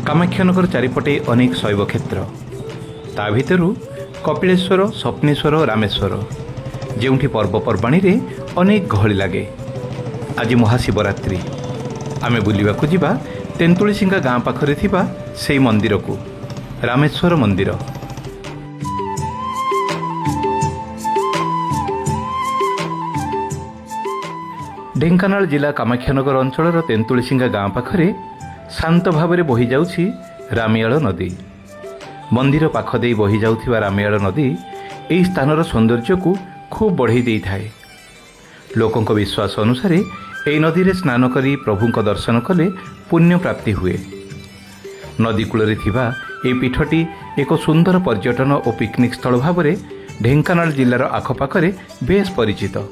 कामाख्यानगर चारिपटे अनेक शैव क्षेत्र ता भितरु कपिलेश्वर स्वप्नेश्वर रामेश्वर जेउठी पर्वपर्वाणी रे अनेक गहली लगे। आज महाशिवरात्रि आमे बुलिबाकु जिबा तेंतुलीसिंगा गाँ पाखरे थिबा सेई मंदिर को रामेश्वर मंदिर। ढेंकानाल जिला कामाख्यानगर अंचल तेंतुलीसिंगा गाँ पाखरे शांत भाव में बही जाउछि रामियाळ नदी। मंदिर पाख दे बही जाउथिबा रामियाळ नदी एही स्थानर सौंदर्य को खूब बढ़ई देई थाए। लोकंक विश्वास अनुसार एही नदी रे स्नान करी प्रभुंक दर्शन कले पुण्य प्राप्ति हुए। नदी कूल थिबा ए पीठटी एक सुंदर पर्यटन और पिकनिक स्थल भाव में ढेंकानाल जिलार आखपाखरे बेस परिचित।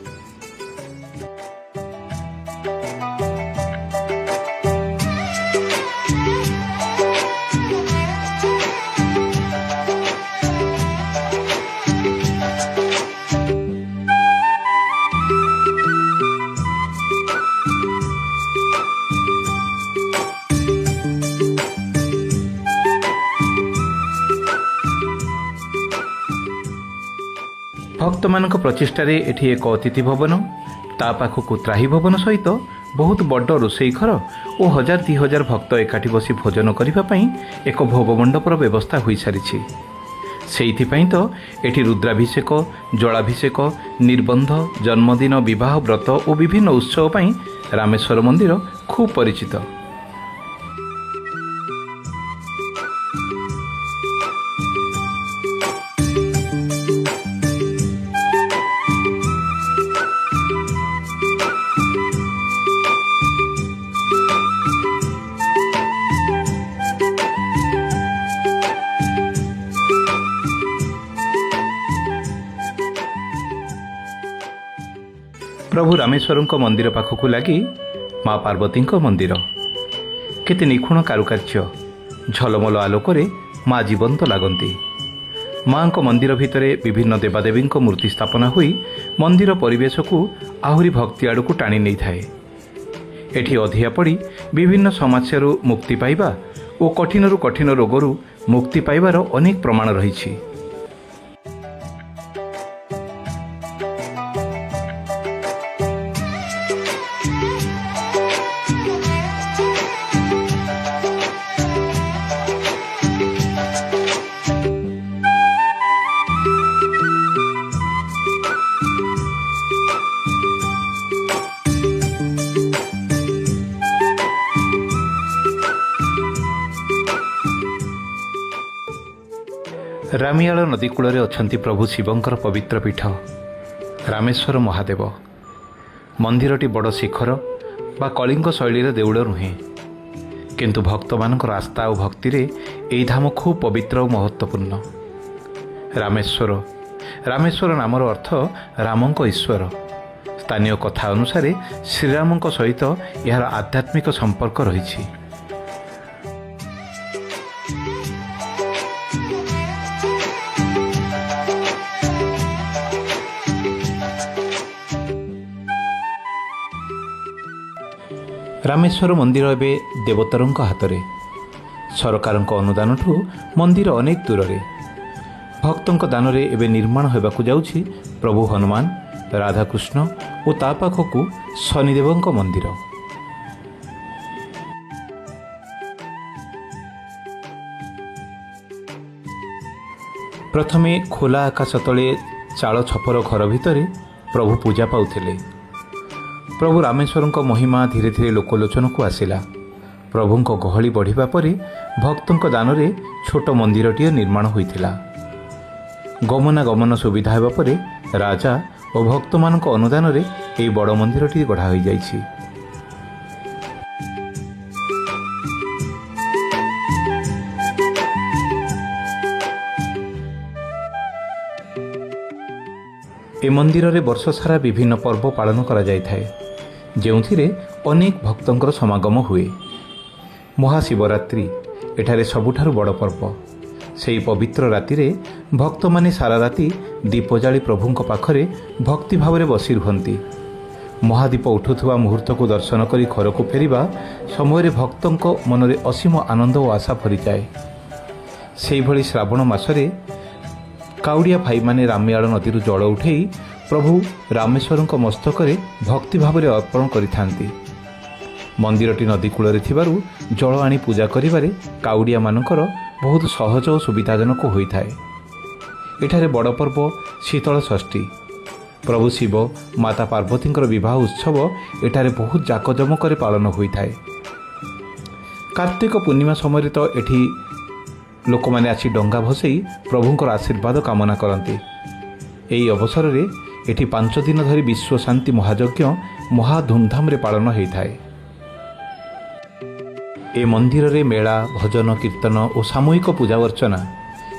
भक्त मानक प्रचेष्टार एठी एक अतिथि भवन ता पाखकु त्राही भवन सहित बहुत बड़ रोसई घर और 1000-2000 भक्त एकाठी बसी भोजन करने एक भोगमंडपर व्यवस्था हो सारी। से तो एठी रुद्राभिषेक जलाभिषेक निर्बंध जन्मदिन विवाह व्रत और विभिन्न उत्सव पर रामेश्वर मंदिर खूब परिचित। प्रभु रामेश्वर मंदिर पाखक लगी माँ पार्वती मंदिर केते निखुण कारुकार्य झलमल आलोकरे माँ जीवंत लगती। माँ मंदिर भितर विभिन्न देवादेवी मूर्ति स्थापना हुई मंदिर परिवेश को आहुरी भक्ति आड़ को टाणी नहीं थाए। एठी अधिया पड़ी विभिन्न समस्या मुक्ति पाइबा और कठिन कठिन रोगरू मुक्ति पाइबार अनेक प्रमाण रही। रामियाळ नदी कूल अछंती प्रभु शिवंकर पवित्र पीठ रामेश्वर महादेव। मंदिरटी बड़ शिखर बा कलिंग शैलीर देउल नुहे किंतु भक्त मानकर आस्था और भक्ति रे एई धाम खूब पवित्र और महत्वपूर्ण। रामेश्वर नामर अर्थ रामंक ईश्वर। स्थानीय कथा अनुसार श्रीरामंक सहित यार आध्यात्मिक संपर्क रही। रामेश्वर मंदिर एवं देवतर हाथ में सरकार अनुदान ठू मंदिर अनेक दूर रे भक्तों दान रे एवं निर्माण होगाकू जाउछि प्रभु हनुमान राधाकृष्ण और ता पाखकू शनिदेव मंदिर। प्रथमे खोला आकाश तले चाल छपर घर भितर प्रभु पूजा पाउथिले। प्रभु रामेश्वर महिमा धीरे धीरे लोकलोचन को आसिला। प्रभुंक गहली बढ़िबा परे भक्तों दान रे छोट मंदिरटीए निर्माण होइथिला। गमनागमन सुविधा हेबा परे राजा और भक्त मानक अनुदान रे एई बड़ मंदिरटी गढ़ा होई जाइछि। ए मंदिर रे वर्ष सारा विभिन्न पर्व पालन करा जाय थाए जेउथिरे अनेक भक्तंकर समागम हुए। महाशिवरात्रि एठारे सबुठारु बड़ पर्व। सेई पवित्र राति रे भक्त माने सारा राति दीप जाली प्रभुंक पाखरे भक्ति भाव में बसी रुहंती ମହାଦୀପ ଉଠୁଥିବା ମୁହୂର୍ତ୍ତକୁ ଦର୍ଶନ କରି ଘରକୁ ଫେରିବା ସମୟରେ ଭକ୍ତଙ୍କ ମନରେ ଅସୀମ ଆନନ୍ଦ ଓ ଆଶା ଭରିଯାଏ। ସେହିଭଳି ଶ୍ରାବଣ ମାସରେ କାଉଡ଼ିଆ ଭାଇମାନେ ରାମିଆଳ ନଦୀରୁ ଜଳ ଉଠାଇ ପ୍ରଭୁ ରାମେଶ୍ୱରଙ୍କ ମସ୍ତକରେ ଭକ୍ତି ଭାବରେ ଅର୍ପଣ କରିଥାନ୍ତି। ମନ୍ଦିରଟି ନଦୀ କୂଳରେ ଥିବାରୁ ଜଳ ଆଣି ପୂଜା କରିବାରେ କାଉଡ଼ିଆମାନଙ୍କର ବହୁତ ସହଜ ଓ ସୁବିଧାଜନକ ହୋଇଥାଏ। ଏଠାରେ ବଡ଼ ପର୍ବ ଶୀତଳ ଷଷ୍ଠୀ। ପ୍ରଭୁ ଶିବ ମାତା ପାର୍ବତୀଙ୍କର ବିବାହ ଉତ୍ସବ ଏଠାରେ ବହୁତ ଜାକଜମକରେ ପାଳନ ହୋଇଥାଏ। କାର୍ତ୍ତିକ ପୂର୍ଣ୍ଣିମା ସମୟରେ ତ ଏଠି ଲୋକମାନେ ଆସି ଡଙ୍ଗା ଭସାଇ ପ୍ରଭୁଙ୍କର ଆଶୀର୍ବାଦ କାମନା କରନ୍ତି। ଏହି ଅବସରରେ ଏଠି 5 ଦିନ ଧରି ବିଶ୍ୱ ଶାନ୍ତି ମହାଯଜ୍ଞ ମହା ଧୁମଧାମରେ ପାଳନ ହୋଇଥାଏ। ଏ ମନ୍ଦିରରେ ମେଳା, ଭଜନ, କୀର୍ତ୍ତନ ଓ ସାମୂହିକ ପୂଜା ଅର୍ଚ୍ଚନା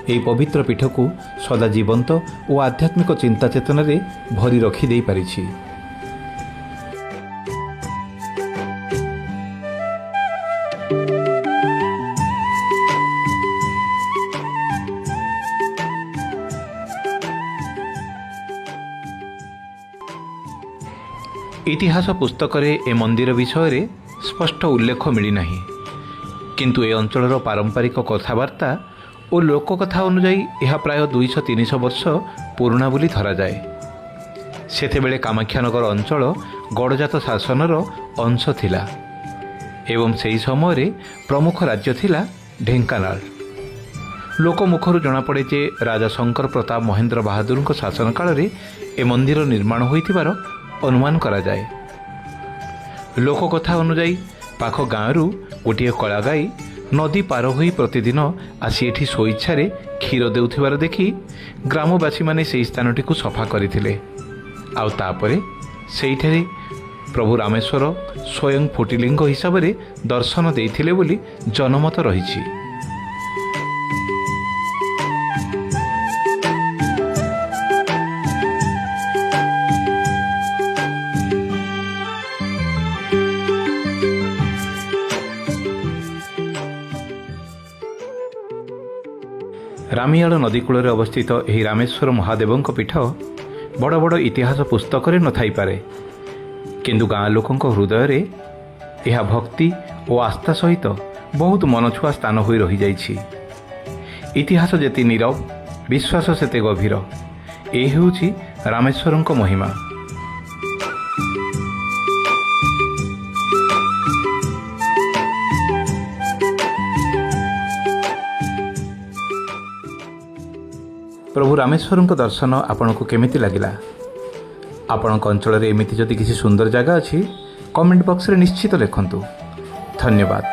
ଏହି ପବିତ୍ର ପୀଠକୁ ସଦା ଜୀବନ୍ତ ଓ ଆଧ୍ୟାତ୍ମିକ ଚିନ୍ତା ଚେତନାରେ ଭରି ରଖିଦେଇପାରିଛି। ଇତିହାସ ପୁସ୍ତକରେ ଏ ମନ୍ଦିର ବିଷୟରେ ସ୍ପଷ୍ଟ ଉଲ୍ଲେଖ ମିଳିନାହିଁ, କିନ୍ତୁ ଏ ଅଞ୍ଚଳର ପାରମ୍ପରିକ କଥାବାର୍ତ୍ତା ଓ ଲୋକକଥା ଅନୁଯାୟୀ ଏହା ପ୍ରାୟ 200-300 ବର୍ଷ ପୁରୁଣା ବୋଲି ଧରାଯାଏ। ସେତେବେଳେ କାମାକ୍ଷାନଗର ଅଞ୍ଚଳ ଗଡ଼ଜାତ ଶାସନର ଅଂଶ ଥିଲା ଏବଂ ସେହି ସମୟରେ ପ୍ରମୁଖ ରାଜ୍ୟ ଥିଲା ଢେଙ୍କାନାଳ। ଲୋକମୁଖରୁ ଜଣାପଡ଼େ ଯେ ରାଜା ଶଙ୍କର ପ୍ରତାପ ମହେନ୍ଦ୍ର ବାହାଦୁରଙ୍କ ଶାସନ କାଳରେ ଏ ମନ୍ଦିର ନିର୍ମାଣ ହୋଇଥିବାର ଅନୁମାନ କରାଯାଏ। ଲୋକକଥା ଅନୁଯାୟୀ ପାଖ ଗାଁରୁ ଗୋଟିଏ କଳାଗାଈ ନଦୀ ପାର ହୋଇ ପ୍ରତିଦିନ ଆସି ଏଠି ସ୍ୱଇଚ୍ଛାରେ କ୍ଷୀର ଦେଉଥିବାର ଦେଖି ଗ୍ରାମବାସୀମାନେ ସେହି ସ୍ଥାନଟିକୁ ସଫା କରିଥିଲେ। ଆଉ ତାପରେ ସେଇଠାରେ ପ୍ରଭୁ ରାମେଶ୍ୱର ସ୍ୱୟଂ ଫୁଟିଲିଙ୍ଗ ହିସାବରେ ଦର୍ଶନ ଦେଇଥିଲେ ବୋଲି ଜନମତ ରହିଛି। ରାମିଆଳ ନଦୀ କୂଳରେ ଅବସ୍ଥିତ ଏହି ରାମେଶ୍ୱର ମହାଦେବଙ୍କ ପୀଠ ବଡ଼ ବଡ଼ ଇତିହାସ ପୁସ୍ତକରେ ନଥାଇପାରେ, କିନ୍ତୁ ଗାଁ ଲୋକଙ୍କ ହୃଦୟରେ ଏହା ଭକ୍ତି ଓ ଆସ୍ଥା ସହିତ ବହୁତ ମନଛୁଆ ସ୍ଥାନ ହୋଇ ରହିଯାଇଛି। ଇତିହାସ ଯେତେ ନୀରବ, ବିଶ୍ୱାସ ସେତେ ଗଭୀର। ଏ ହେଉଛି ରାମେଶ୍ୱରଙ୍କ ମହିମା। ପ୍ରଭୁ ରାମେଶ୍ୱରଙ୍କ ଦର୍ଶନ ଆପଣଙ୍କୁ କେମିତି ଲାଗିଲା? ଆପଣଙ୍କ ଅଞ୍ଚଳରେ ଏମିତି ଯଦି କିଛି ସୁନ୍ଦର ଜାଗା ଅଛି, କମେଣ୍ଟ ବକ୍ସରେ ନିଶ୍ଚିତ ଲେଖନ୍ତୁ। ଧନ୍ୟବାଦ।